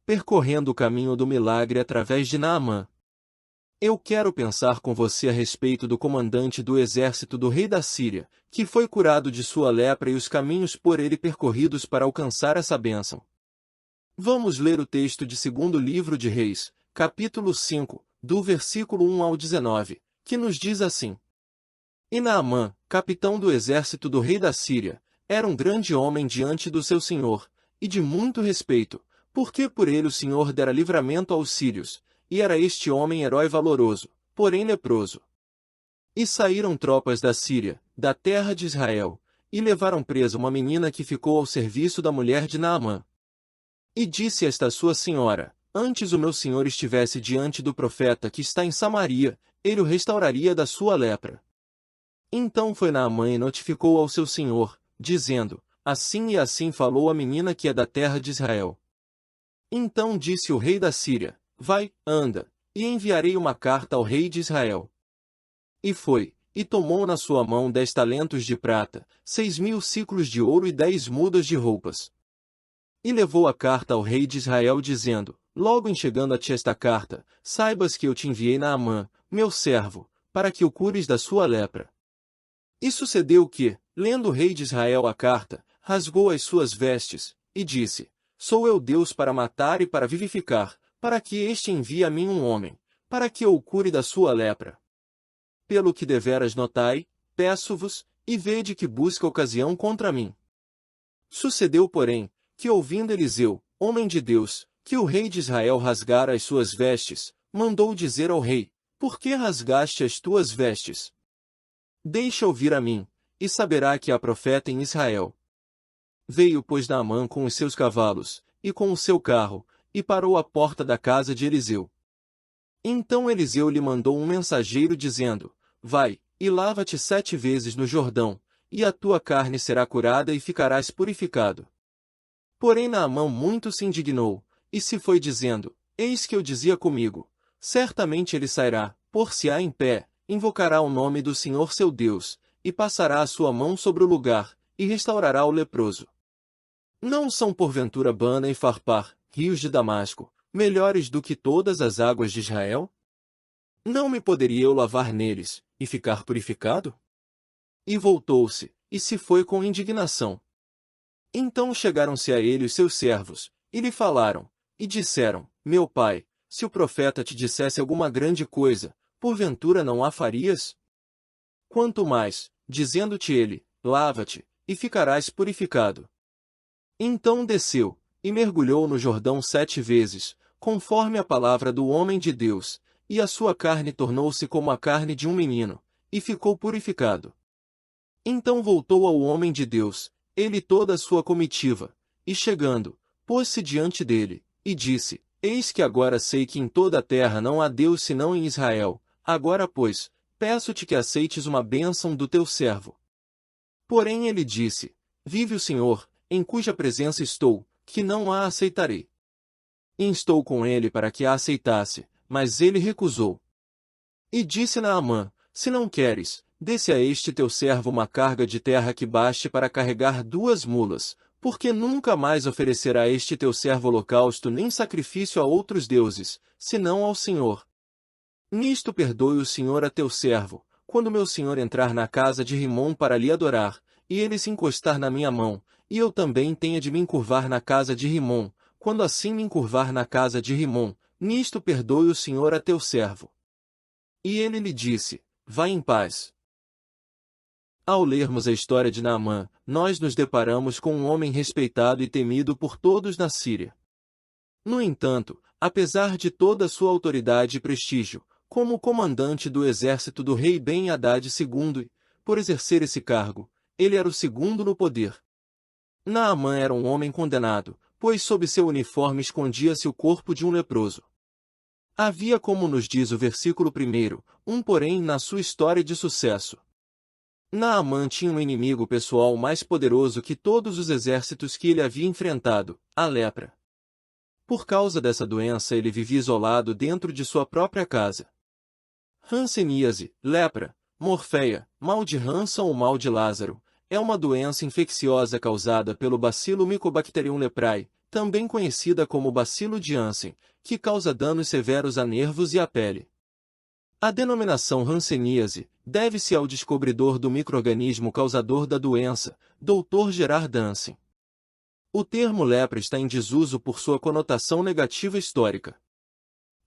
percorrendo o caminho do milagre através de Naamã. Eu quero pensar com você a respeito do comandante do exército do rei da Síria, que foi curado de sua lepra e os caminhos por ele percorridos para alcançar essa bênção. Vamos ler o texto de 2º livro de Reis, capítulo 5, do versículo 1 ao 19, que nos diz assim: E Naamã, capitão do exército do rei da Síria, era um grande homem diante do seu senhor, e de muito respeito, porque por ele o Senhor dera livramento aos sírios, e era este homem herói valoroso, porém leproso. E saíram tropas da Síria, da terra de Israel, e levaram presa uma menina que ficou ao serviço da mulher de Naamã. E disse esta sua senhora: Antes o meu senhor estivesse diante do profeta que está em Samaria, ele o restauraria da sua lepra. Então foi Naamã e notificou ao seu senhor, dizendo: Assim e assim falou a menina que é da terra de Israel. Então disse o rei da Síria: Vai, anda, e enviarei uma carta ao rei de Israel. E foi, e tomou na sua mão 10 talentos de prata, 6.000 siclos de ouro e 10 mudas de roupas. E levou a carta ao rei de Israel dizendo: Logo em chegando a ti esta carta, saibas que eu te enviei Naamã, meu servo, para que o cures da sua lepra. E sucedeu que, lendo o rei de Israel a carta, rasgou as suas vestes, e disse: Sou eu Deus para matar e para vivificar, para que este envie a mim um homem, para que eu o cure da sua lepra. Pelo que deveras notai, peço-vos, e vede que busca ocasião contra mim. Sucedeu, porém, que ouvindo Eliseu, homem de Deus, que o rei de Israel rasgara as suas vestes, mandou dizer ao rei: Por que rasgaste as tuas vestes? Deixa ouvir a mim, e saberá que há profeta em Israel. Veio, pois, Naamã com os seus cavalos, e com o seu carro, e parou à porta da casa de Eliseu. Então Eliseu lhe mandou um mensageiro dizendo: Vai, e lava-te 7 vezes no Jordão, e a tua carne será curada e ficarás purificado. Porém Naamã muito se indignou, e se foi dizendo: Eis que eu dizia comigo: Certamente ele sairá, pôr-se-á em pé, invocará o nome do Senhor seu Deus, e passará a sua mão sobre o lugar, e restaurará o leproso. Não são porventura Bana e Farpar, rios de Damasco, melhores do que todas as águas de Israel? Não me poderia eu lavar neles, e ficar purificado? E voltou-se, e se foi com indignação. Então chegaram-se a ele os seus servos, e lhe falaram, e disseram: Meu pai, se o profeta te dissesse alguma grande coisa, porventura não a farias? Quanto mais, dizendo-te ele: Lava-te, e ficarás purificado. Então desceu, e mergulhou no Jordão 7 vezes, conforme a palavra do homem de Deus, e a sua carne tornou-se como a carne de um menino, e ficou purificado. Então voltou ao homem de Deus, ele e toda a sua comitiva, e chegando, pôs-se diante dele, e disse: Eis que agora sei que em toda a terra não há Deus senão em Israel, agora pois, peço-te que aceites uma bênção do teu servo. Porém ele disse: Vive o Senhor, em cuja presença estou, que não a aceitarei. Instou com ele para que a aceitasse, mas ele recusou. E disse Naamã: Se não queres, dê-se a este teu servo uma carga de terra que baste para carregar 2 mulas, porque nunca mais oferecerá este teu servo holocausto nem sacrifício a outros deuses, senão ao Senhor. Nisto perdoe o Senhor a teu servo, quando meu senhor entrar na casa de Rimom para lhe adorar, e ele se encostar na minha mão, e eu também tenha de me encurvar na casa de Rimom, quando assim me encurvar na casa de Rimom, nisto perdoe o Senhor a teu servo. E ele lhe disse: Vai em paz. Ao lermos a história de Naamã, nós nos deparamos com um homem respeitado e temido por todos na Síria. No entanto, apesar de toda a sua autoridade e prestígio, como comandante do exército do rei Ben-Hadad II, e, por exercer esse cargo, ele era o segundo no poder. Naamã era um homem condenado, pois sob seu uniforme escondia-se o corpo de um leproso. Havia, como nos diz o versículo 1, um porém na sua história de sucesso. Naamã tinha um inimigo pessoal mais poderoso que todos os exércitos que ele havia enfrentado, a lepra. Por causa dessa doença ele vivia isolado dentro de sua própria casa. Hanseníase, lepra, morfeia, mal de Hansen ou mal de Lázaro, é uma doença infecciosa causada pelo bacilo Mycobacterium leprae, também conhecida como bacilo de Hansen, que causa danos severos a nervos e à pele. A denominação hanseníase deve-se ao descobridor do micro-organismo causador da doença, Dr. Gerard Hansen. O termo lepra está em desuso por sua conotação negativa histórica.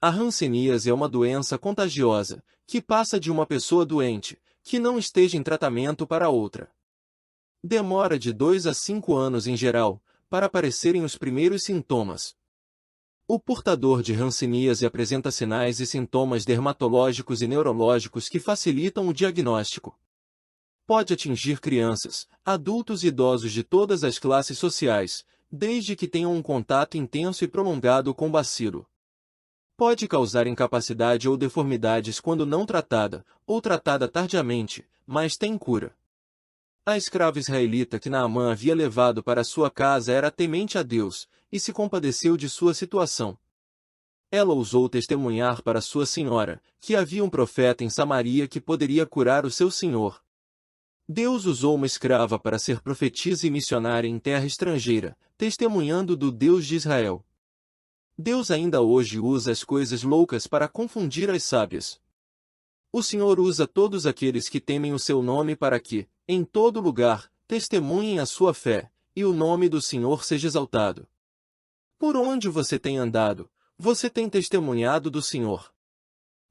A hanseníase é uma doença contagiosa, que passa de uma pessoa doente, que não esteja em tratamento para outra. Demora de 2 a 5 anos em geral, para aparecerem os primeiros sintomas. O portador de hanseníase apresenta sinais e sintomas dermatológicos e neurológicos que facilitam o diagnóstico. Pode atingir crianças, adultos e idosos de todas as classes sociais, desde que tenham um contato intenso e prolongado com o bacilo. Pode causar incapacidade ou deformidades quando não tratada, ou tratada tardiamente, mas tem cura. A escrava israelita que Naamã havia levado para sua casa era temente a Deus, e se compadeceu de sua situação. Ela ousou testemunhar para sua senhora, que havia um profeta em Samaria que poderia curar o seu senhor. Deus usou uma escrava para ser profetisa e missionária em terra estrangeira, testemunhando do Deus de Israel. Deus ainda hoje usa as coisas loucas para confundir as sábias. O Senhor usa todos aqueles que temem o seu nome para que, em todo lugar, testemunhem a sua fé, e o nome do Senhor seja exaltado. Por onde você tem andado, você tem testemunhado do Senhor.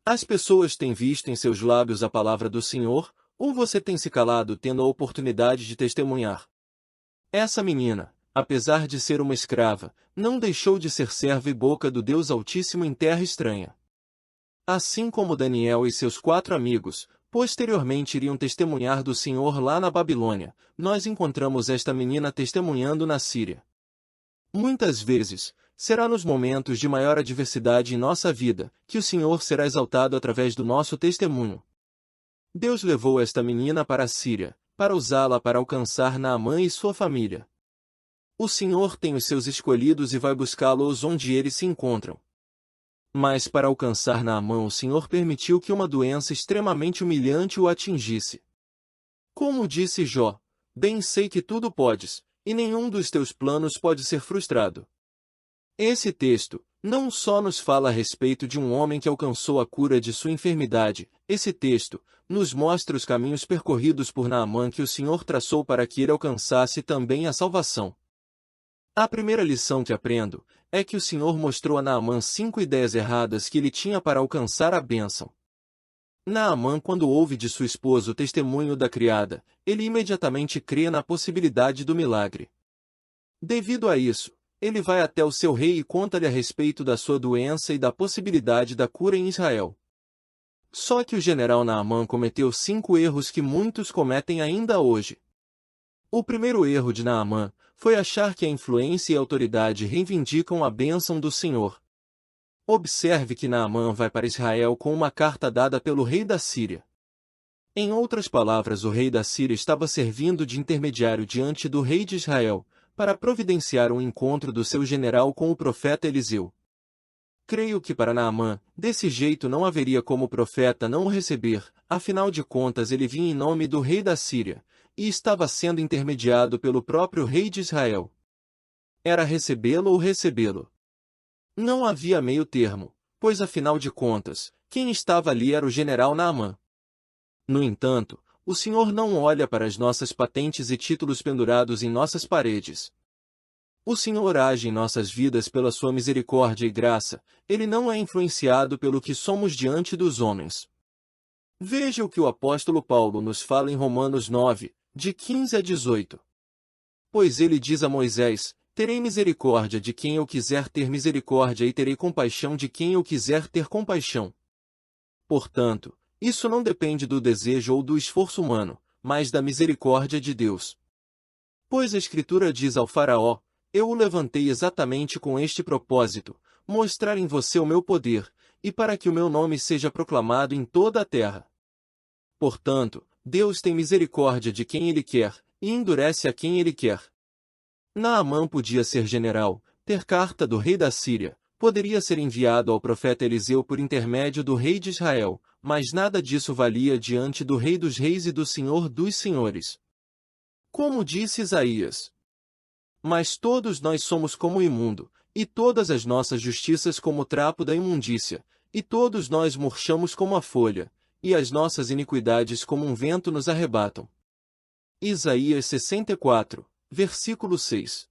As pessoas têm visto em seus lábios a palavra do Senhor, ou você tem se calado tendo a oportunidade de testemunhar? Essa menina, apesar de ser uma escrava, não deixou de ser serva e boca do Deus Altíssimo em terra estranha. Assim como Daniel e seus 4 amigos, posteriormente iriam testemunhar do Senhor lá na Babilônia, nós encontramos esta menina testemunhando na Síria. Muitas vezes, será nos momentos de maior adversidade em nossa vida, que o Senhor será exaltado através do nosso testemunho. Deus levou esta menina para a Síria, para usá-la para alcançar Naamã e sua família. O Senhor tem os seus escolhidos e vai buscá-los onde eles se encontram. Mas para alcançar Naamã o Senhor permitiu que uma doença extremamente humilhante o atingisse. Como disse Jó, bem sei que tudo podes, e nenhum dos teus planos pode ser frustrado. Esse texto não só nos fala a respeito de um homem que alcançou a cura de sua enfermidade, esse texto nos mostra os caminhos percorridos por Naamã que o Senhor traçou para que ele alcançasse também a salvação. A primeira lição que aprendo é que o Senhor mostrou a Naamã 5 ideias erradas que ele tinha para alcançar a bênção. Naamã, quando ouve de sua esposa o testemunho da criada, ele imediatamente crê na possibilidade do milagre. Devido a isso, ele vai até o seu rei e conta-lhe a respeito da sua doença e da possibilidade da cura em Israel. Só que o general Naamã cometeu 5 erros que muitos cometem ainda hoje. O primeiro erro de Naamã foi achar que a influência e a autoridade reivindicam a bênção do Senhor. Observe que Naamã vai para Israel com uma carta dada pelo rei da Síria. Em outras palavras, o rei da Síria estava servindo de intermediário diante do rei de Israel, para providenciar um encontro do seu general com o profeta Eliseu. Creio que para Naamã, desse jeito não haveria como o profeta não o receber, afinal de contas ele vinha em nome do rei da Síria, e estava sendo intermediado pelo próprio rei de Israel. Era recebê-lo ou recebê-lo. Não havia meio termo, pois afinal de contas, quem estava ali era o general Naamã. No entanto, o Senhor não olha para as nossas patentes e títulos pendurados em nossas paredes. O Senhor age em nossas vidas pela sua misericórdia e graça, ele não é influenciado pelo que somos diante dos homens. Veja o que o apóstolo Paulo nos fala em Romanos 9, de 15 a 18. Pois ele diz a Moisés, terei misericórdia de quem eu quiser ter misericórdia e terei compaixão de quem eu quiser ter compaixão. Portanto, isso não depende do desejo ou do esforço humano, mas da misericórdia de Deus. Pois a Escritura diz ao Faraó, eu o levantei exatamente com este propósito, mostrar em você o meu poder, e para que o meu nome seja proclamado em toda a terra. Portanto, Deus tem misericórdia de quem Ele quer, e endurece a quem Ele quer. Naamã podia ser general, ter carta do rei da Síria, poderia ser enviado ao profeta Eliseu por intermédio do rei de Israel, mas nada disso valia diante do Rei dos Reis e do Senhor dos Senhores. Como disse Isaías: Mas todos nós somos como o imundo, e todas as nossas justiças como o trapo da imundícia, e todos nós murchamos como a folha, e as nossas iniquidades como um vento nos arrebatam. Isaías 64, versículo 6.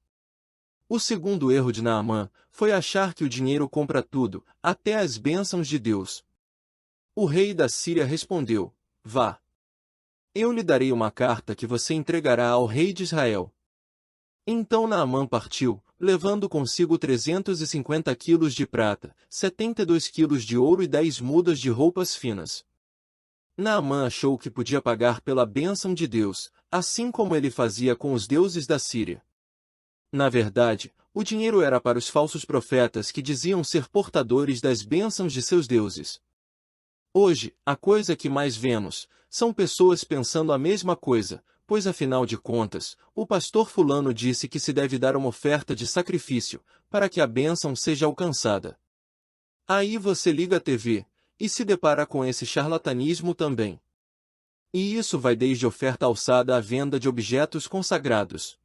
O segundo erro de Naamã foi achar que o dinheiro compra tudo, até as bênçãos de Deus. O rei da Síria respondeu: Vá. Eu lhe darei uma carta que você entregará ao rei de Israel. Então Naamã partiu, levando consigo 350 quilos de prata, 72 quilos de ouro e 10 mudas de roupas finas. Naamã achou que podia pagar pela bênção de Deus, assim como ele fazia com os deuses da Síria. Na verdade, o dinheiro era para os falsos profetas que diziam ser portadores das bênçãos de seus deuses. Hoje, a coisa que mais vemos são pessoas pensando a mesma coisa, pois afinal de contas, o pastor fulano disse que se deve dar uma oferta de sacrifício, para que a bênção seja alcançada. Aí você liga a TV, e se depara com esse charlatanismo também. E isso vai desde oferta alçada à venda de objetos consagrados.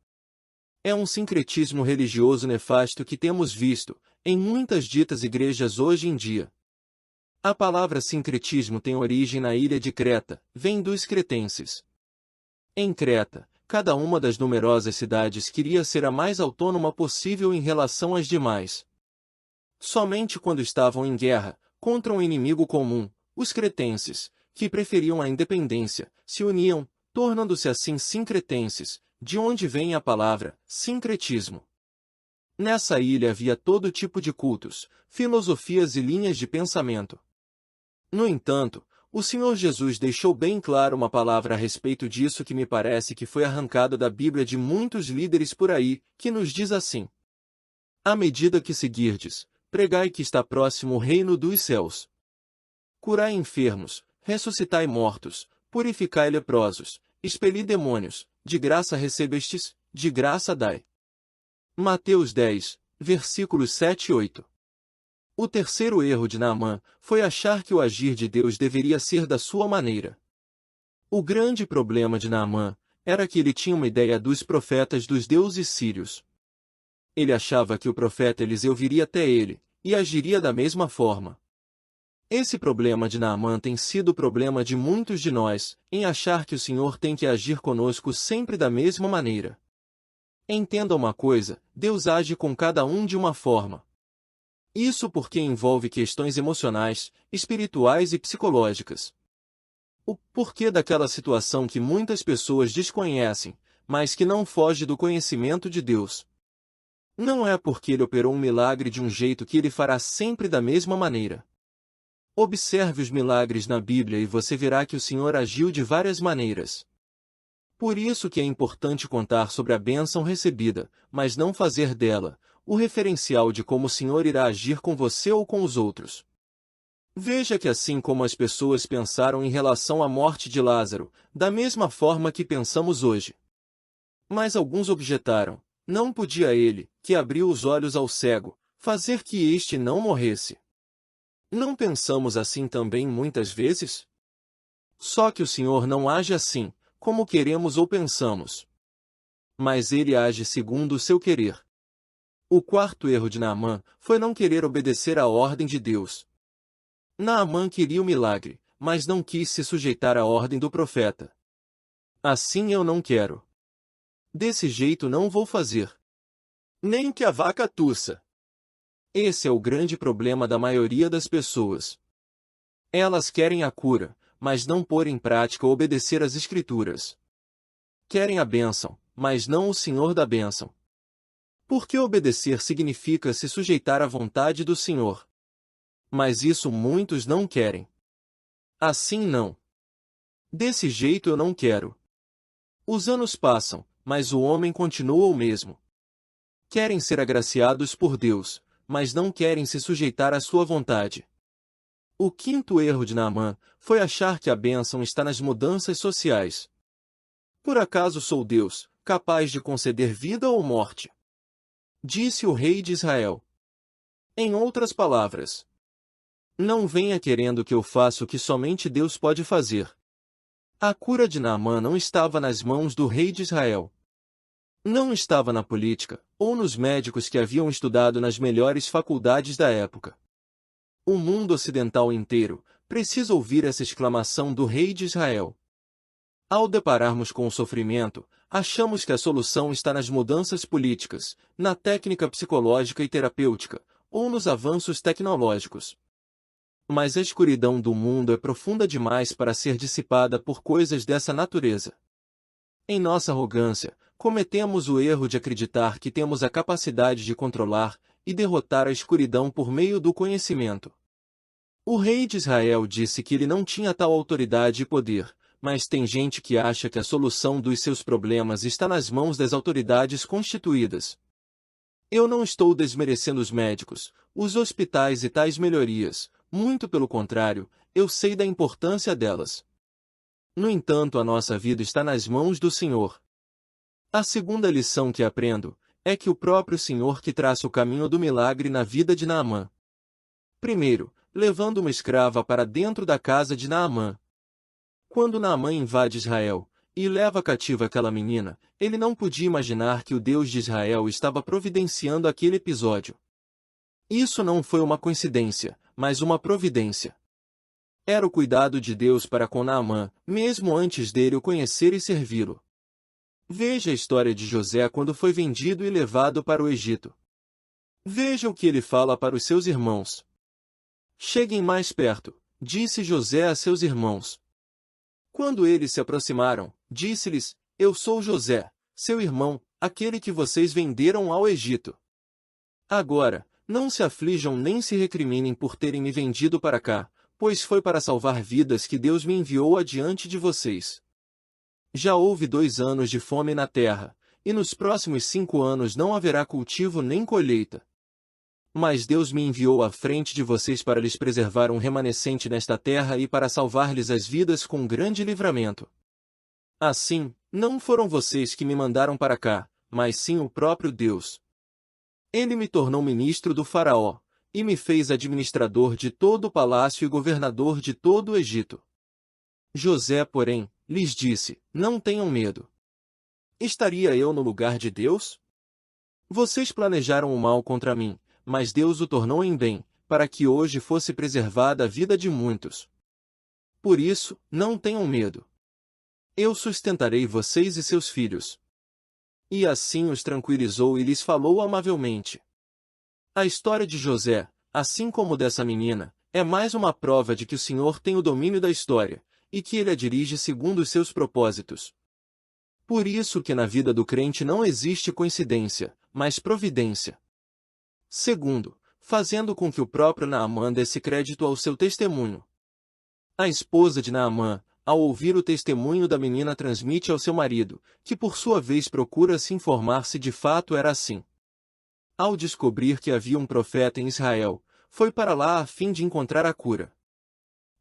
É um sincretismo religioso nefasto que temos visto em muitas ditas igrejas hoje em dia. A palavra sincretismo tem origem na ilha de Creta, vem dos cretenses. Em Creta, cada uma das numerosas cidades queria ser a mais autônoma possível em relação às demais. Somente quando estavam em guerra, contra um inimigo comum, os cretenses, que preferiam a independência, se uniam, tornando-se assim sincretenses, de onde vem a palavra sincretismo. Nessa ilha havia todo tipo de cultos, filosofias e linhas de pensamento. No entanto, o Senhor Jesus deixou bem claro uma palavra a respeito disso que me parece que foi arrancada da Bíblia de muitos líderes por aí, que nos diz assim: à medida que seguirdes, pregai que está próximo o reino dos céus. Curai enfermos, ressuscitai mortos, purificai leprosos, expeli demônios, de graça recebestes, de graça dai. Mateus 10, versículos 7 e 8. O terceiro erro de Naamã foi achar que o agir de Deus deveria ser da sua maneira. O grande problema de Naamã era que ele tinha uma ideia dos profetas dos deuses sírios. Ele achava que o profeta Eliseu viria até ele, e agiria da mesma forma. Esse problema de Naamã tem sido o problema de muitos de nós, em achar que o Senhor tem que agir conosco sempre da mesma maneira. Entenda uma coisa, Deus age com cada um de uma forma. Isso porque envolve questões emocionais, espirituais e psicológicas. O porquê daquela situação que muitas pessoas desconhecem, mas que não foge do conhecimento de Deus. Não é porque ele operou um milagre de um jeito que ele fará sempre da mesma maneira. Observe os milagres na Bíblia e você verá que o Senhor agiu de várias maneiras. Por isso que é importante contar sobre a bênção recebida, mas não fazer dela o referencial de como o Senhor irá agir com você ou com os outros. Veja que assim como as pessoas pensaram em relação à morte de Lázaro, da mesma forma que pensamos hoje. Mas alguns objetaram: não podia ele, que abriu os olhos ao cego, fazer que este não morresse. Não pensamos assim também muitas vezes? Só que o Senhor não age assim, como queremos ou pensamos. Mas ele age segundo o seu querer. O quarto erro de Naamã foi não querer obedecer à ordem de Deus. Naamã queria o milagre, mas não quis se sujeitar à ordem do profeta. Assim eu não quero. Desse jeito não vou fazer. Nem que a vaca tussa. Esse é o grande problema da maioria das pessoas. Elas querem a cura, mas não pôr em prática ou obedecer às Escrituras. Querem a bênção, mas não o Senhor da bênção. Porque obedecer significa se sujeitar à vontade do Senhor. Mas isso muitos não querem. Assim não. Desse jeito eu não quero. Os anos passam, mas o homem continua o mesmo. Querem ser agraciados por Deus, mas não querem se sujeitar à sua vontade. O quinto erro de Naamã foi achar que a bênção está nas mudanças sociais. Por acaso sou Deus, capaz de conceder vida ou morte? Disse o rei de Israel. Em outras palavras, não venha querendo que eu faça o que somente Deus pode fazer. A cura de Naamã não estava nas mãos do rei de Israel. Não estava na política, ou nos médicos que haviam estudado nas melhores faculdades da época. O mundo ocidental inteiro precisa ouvir essa exclamação do rei de Israel. Ao depararmos com o sofrimento, achamos que a solução está nas mudanças políticas, na técnica psicológica e terapêutica, ou nos avanços tecnológicos. Mas a escuridão do mundo é profunda demais para ser dissipada por coisas dessa natureza. Em nossa arrogância, cometemos o erro de acreditar que temos a capacidade de controlar e derrotar a escuridão por meio do conhecimento. O rei de Israel disse que ele não tinha tal autoridade e poder, mas tem gente que acha que a solução dos seus problemas está nas mãos das autoridades constituídas. Eu não estou desmerecendo os médicos, os hospitais e tais melhorias, muito pelo contrário, eu sei da importância delas. No entanto, a nossa vida está nas mãos do Senhor. A segunda lição que aprendo é que o próprio Senhor que traça o caminho do milagre na vida de Naamã. Primeiro, levando uma escrava para dentro da casa de Naamã. Quando Naamã invade Israel e leva cativa aquela menina, ele não podia imaginar que o Deus de Israel estava providenciando aquele episódio. Isso não foi uma coincidência, mas uma providência. Era o cuidado de Deus para com Naamã, mesmo antes dele o conhecer e servi-lo. Veja a história de José quando foi vendido e levado para o Egito. Veja o que ele fala para os seus irmãos. Cheguem mais perto, disse José a seus irmãos. Quando eles se aproximaram, disse-lhes, eu sou José, seu irmão, aquele que vocês venderam ao Egito. Agora, não se aflijam nem se recriminem por terem me vendido para cá, pois foi para salvar vidas que Deus me enviou adiante de vocês. Já houve 2 anos de fome na terra, e nos próximos 5 anos não haverá cultivo nem colheita. Mas Deus me enviou à frente de vocês para lhes preservar um remanescente nesta terra e para salvar-lhes as vidas com grande livramento. Assim, não foram vocês que me mandaram para cá, mas sim o próprio Deus. Ele me tornou ministro do Faraó, e me fez administrador de todo o palácio e governador de todo o Egito. José, porém, lhes disse, não tenham medo. Estaria eu no lugar de Deus? Vocês planejaram o mal contra mim, mas Deus o tornou em bem, para que hoje fosse preservada a vida de muitos. Por isso, não tenham medo. Eu sustentarei vocês e seus filhos. E assim os tranquilizou e lhes falou amavelmente. A história de José, assim como dessa menina, é mais uma prova de que o Senhor tem o domínio da história, e que ele a dirige segundo os seus propósitos. Por isso que na vida do crente não existe coincidência, mas providência. Segundo, fazendo com que o próprio Naamã desse crédito ao seu testemunho. A esposa de Naamã, ao ouvir o testemunho da menina, transmite ao seu marido, que por sua vez procura se informar se de fato era assim. Ao descobrir que havia um profeta em Israel, foi para lá a fim de encontrar a cura.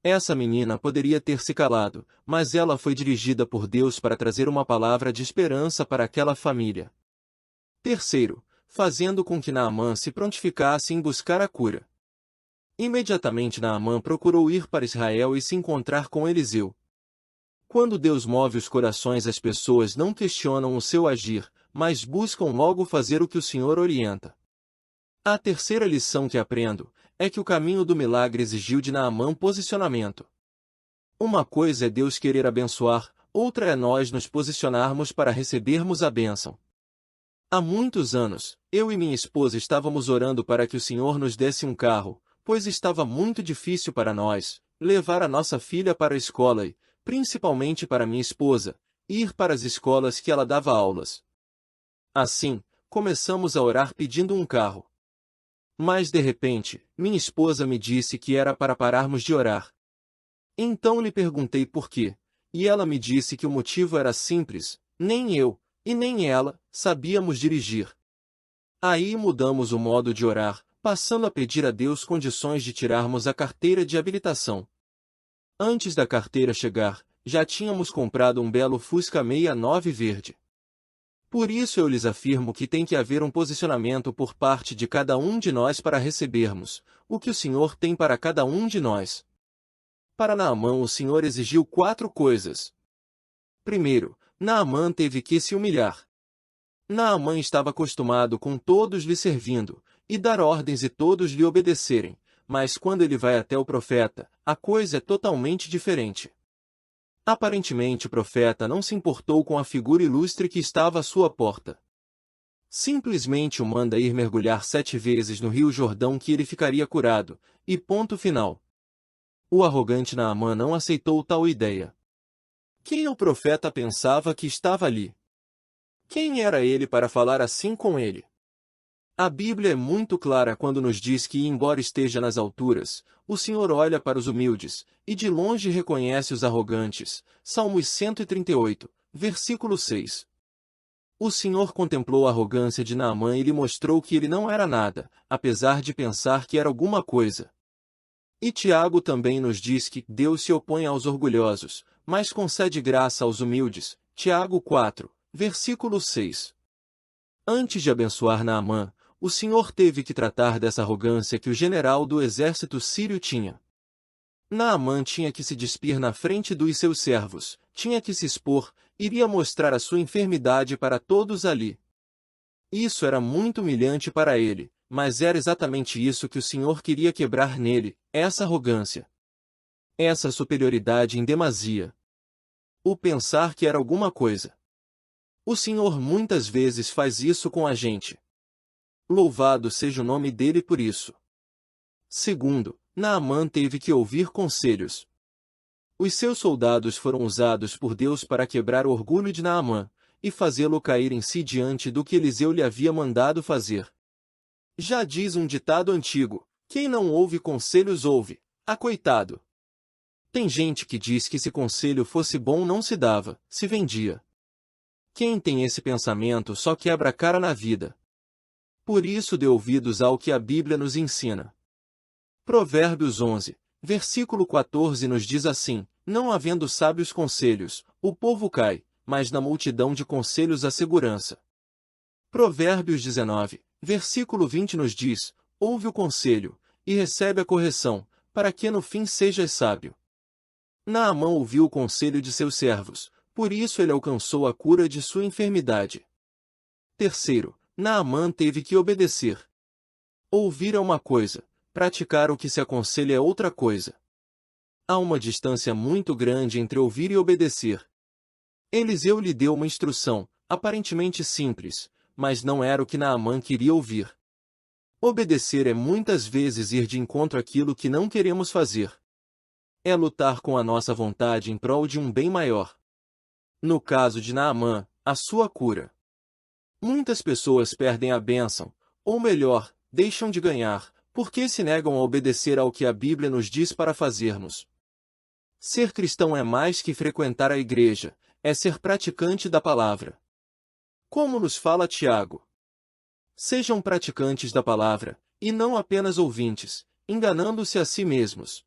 Essa menina poderia ter se calado, mas ela foi dirigida por Deus para trazer uma palavra de esperança para aquela família. Terceiro, fazendo com que Naamã se prontificasse em buscar a cura. Imediatamente Naamã procurou ir para Israel e se encontrar com Eliseu. Quando Deus move os corações, as pessoas não questionam o seu agir, mas buscam logo fazer o que o Senhor orienta. A terceira lição que aprendo é que o caminho do milagre exigiu de Naamã posicionamento. Uma coisa é Deus querer abençoar, outra é nós nos posicionarmos para recebermos a bênção. Há muitos anos, eu e minha esposa estávamos orando para que o Senhor nos desse um carro, pois estava muito difícil para nós levar a nossa filha para a escola e, principalmente para minha esposa, ir para as escolas que ela dava aulas. Assim, começamos a orar pedindo um carro. Mas de repente, minha esposa me disse que era para pararmos de orar. Então lhe perguntei por quê, e ela me disse que o motivo era simples, nem eu, e nem ela, sabíamos dirigir. Aí mudamos o modo de orar, passando a pedir a Deus condições de tirarmos a carteira de habilitação. Antes da carteira chegar, já tínhamos comprado um belo Fusca 69 verde. Por isso eu lhes afirmo que tem que haver um posicionamento por parte de cada um de nós para recebermos o que o Senhor tem para cada um de nós. Para Naamã o Senhor exigiu 4 coisas. Primeiro, Naamã teve que se humilhar. Naamã estava acostumado com todos lhe servindo, e dar ordens e todos lhe obedecerem, mas quando ele vai até o profeta, a coisa é totalmente diferente. Aparentemente o profeta não se importou com a figura ilustre que estava à sua porta. Simplesmente o manda ir mergulhar 7 vezes no rio Jordão que ele ficaria curado, e ponto final. O arrogante Naamã não aceitou tal ideia. Quem o profeta pensava que estava ali? Quem era ele para falar assim com ele? A Bíblia é muito clara quando nos diz que, embora esteja nas alturas, o Senhor olha para os humildes, e de longe reconhece os arrogantes. Salmos 138, versículo 6. O Senhor contemplou a arrogância de Naamã e lhe mostrou que ele não era nada, apesar de pensar que era alguma coisa. E Tiago também nos diz que Deus se opõe aos orgulhosos, mas concede graça aos humildes. Tiago 4, versículo 6. Antes de abençoar Naamã, o Senhor teve que tratar dessa arrogância que o general do exército sírio tinha. Naamã tinha que se despir na frente dos seus servos, tinha que se expor, iria mostrar a sua enfermidade para todos ali. Isso era muito humilhante para ele, mas era exatamente isso que o Senhor queria quebrar nele, essa arrogância. Essa superioridade em demasia. O pensar que era alguma coisa. O Senhor muitas vezes faz isso com a gente. Louvado seja o nome dele por isso. Segundo, Naamã teve que ouvir conselhos. Os seus soldados foram usados por Deus para quebrar o orgulho de Naamã, e fazê-lo cair em si diante do que Eliseu lhe havia mandado fazer. Já diz um ditado antigo, quem não ouve conselhos ouve, coitado. Tem gente que diz que se conselho fosse bom não se dava, se vendia. Quem tem esse pensamento só quebra a cara na vida. Por isso dê ouvidos ao que a Bíblia nos ensina. Provérbios 11, versículo 14 nos diz assim, não havendo sábios conselhos, o povo cai, mas na multidão de conselhos há segurança. Provérbios 19, versículo 20 nos diz, ouve o conselho, e recebe a correção, para que no fim sejas sábio. Naamã ouviu o conselho de seus servos, por isso ele alcançou a cura de sua enfermidade. Terceiro, Naamã teve que obedecer. Ouvir é uma coisa, praticar o que se aconselha é outra coisa. Há uma distância muito grande entre ouvir e obedecer. Eliseu lhe deu uma instrução, aparentemente simples, mas não era o que Naamã queria ouvir. Obedecer é muitas vezes ir de encontro àquilo que não queremos fazer. É lutar com a nossa vontade em prol de um bem maior. No caso de Naamã, a sua cura. Muitas pessoas perdem a bênção, ou melhor, deixam de ganhar, porque se negam a obedecer ao que a Bíblia nos diz para fazermos. Ser cristão é mais que frequentar a igreja, é ser praticante da palavra. Como nos fala Tiago? Sejam praticantes da palavra, e não apenas ouvintes, enganando-se a si mesmos.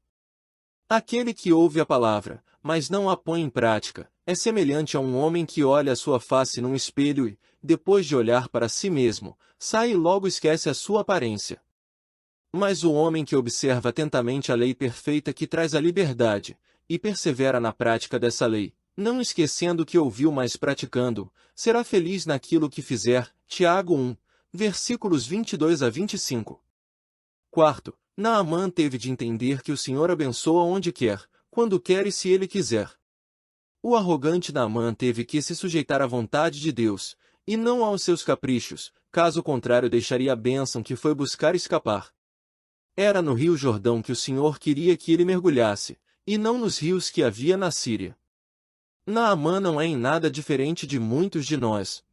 Aquele que ouve a palavra, mas não a põe em prática, é semelhante a um homem que olha a sua face num espelho e, depois de olhar para si mesmo, sai e logo esquece a sua aparência. Mas o homem que observa atentamente a lei perfeita que traz a liberdade, e persevera na prática dessa lei, não esquecendo o que ouviu mas praticando, será feliz naquilo que fizer. Tiago 1, versículos 22 a 25. Quarto, Naamã teve de entender que o Senhor abençoa onde quer, quando quer e se ele quiser. O arrogante Naamã teve que se sujeitar à vontade de Deus, e não aos seus caprichos, caso contrário deixaria a bênção que foi buscar escapar. Era no rio Jordão que o Senhor queria que ele mergulhasse, e não nos rios que havia na Síria. Naamã não é em nada diferente de muitos de nós.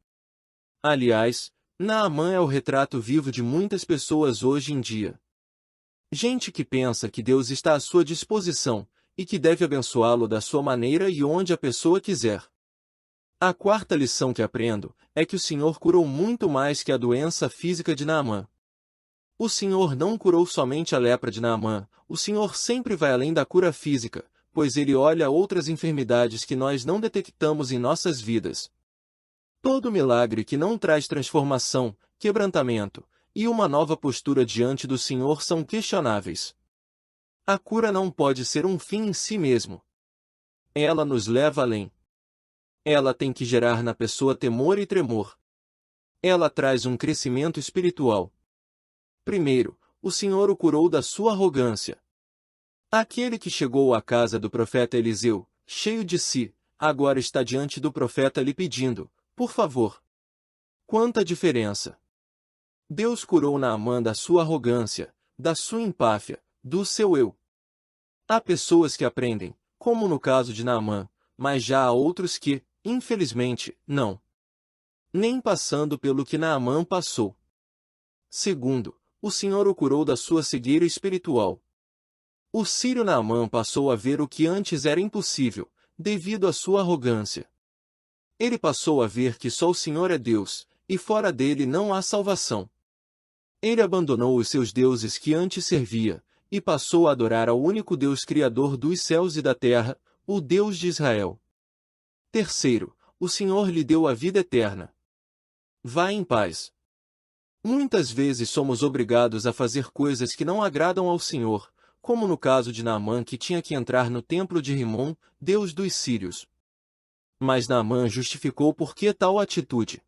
Aliás, Naamã é o retrato vivo de muitas pessoas hoje em dia. Gente que pensa que Deus está à sua disposição, e que deve abençoá-lo da sua maneira e onde a pessoa quiser. A quarta lição que aprendo é que o Senhor curou muito mais que a doença física de Naamã. O Senhor não curou somente a lepra de Naamã, o Senhor sempre vai além da cura física, pois ele olha outras enfermidades que nós não detectamos em nossas vidas. Todo milagre que não traz transformação, quebrantamento, e uma nova postura diante do Senhor são questionáveis. A cura não pode ser um fim em si mesmo. Ela nos leva além. Ela tem que gerar na pessoa temor e tremor. Ela traz um crescimento espiritual. Primeiro, o Senhor o curou da sua arrogância. Aquele que chegou à casa do profeta Eliseu, cheio de si, agora está diante do profeta lhe pedindo, por favor. Quanta diferença! Deus curou Naamã da sua arrogância, da sua empáfia, do seu eu. Há pessoas que aprendem, como no caso de Naamã, mas já há outros que, infelizmente, não. Nem passando pelo que Naamã passou. Segundo, o Senhor o curou da sua cegueira espiritual. O sírio Naamã passou a ver o que antes era impossível, devido à sua arrogância. Ele passou a ver que só o Senhor é Deus, e fora dele não há salvação. Ele abandonou os seus deuses que antes servia, e passou a adorar ao único Deus Criador dos céus e da terra, o Deus de Israel. Terceiro, o Senhor lhe deu a vida eterna. Vá em paz. Muitas vezes somos obrigados a fazer coisas que não agradam ao Senhor, como no caso de Naamã que tinha que entrar no templo de Rimon, deus dos sírios. Mas Naamã justificou por que tal atitude.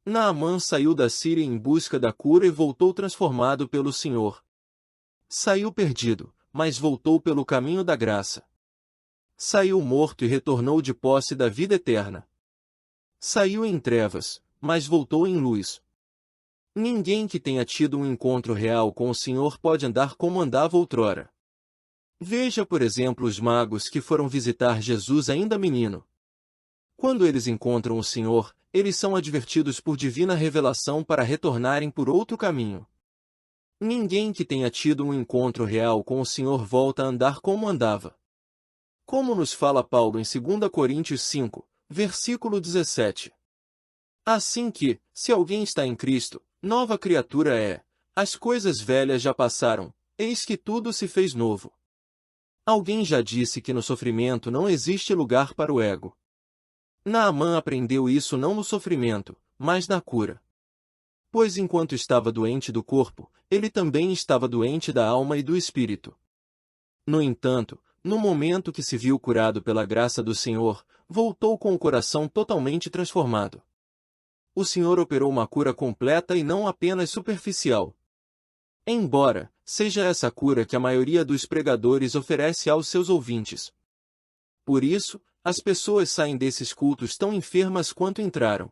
Naamã saiu da Síria em busca da cura e voltou transformado pelo Senhor. Saiu perdido, mas voltou pelo caminho da graça. Saiu morto e retornou de posse da vida eterna. Saiu em trevas, mas voltou em luz. Ninguém que tenha tido um encontro real com o Senhor pode andar como andava outrora. Veja, por exemplo, os magos que foram visitar Jesus ainda menino. Quando eles encontram o Senhor, eles são advertidos por divina revelação para retornarem por outro caminho. Ninguém que tenha tido um encontro real com o Senhor volta a andar como andava. Como nos fala Paulo em 2 Coríntios 5, versículo 17. Assim que, se alguém está em Cristo, nova criatura é, as coisas velhas já passaram, eis que tudo se fez novo. Alguém já disse que no sofrimento não existe lugar para o ego. Naamã aprendeu isso não no sofrimento, mas na cura. Pois enquanto estava doente do corpo, ele também estava doente da alma e do espírito. No entanto, no momento que se viu curado pela graça do Senhor, voltou com o coração totalmente transformado. O Senhor operou uma cura completa e não apenas superficial. Embora seja essa cura que a maioria dos pregadores oferece aos seus ouvintes. Por isso, as pessoas saem desses cultos tão enfermas quanto entraram.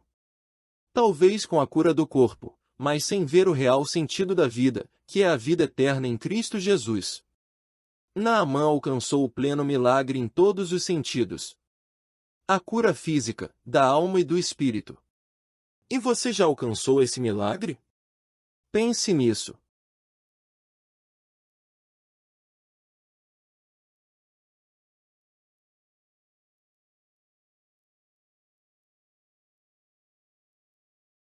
Talvez com a cura do corpo, mas sem ver o real sentido da vida, que é a vida eterna em Cristo Jesus. Naamã alcançou o pleno milagre em todos os sentidos. A cura física, da alma e do espírito. E você já alcançou esse milagre? Pense nisso.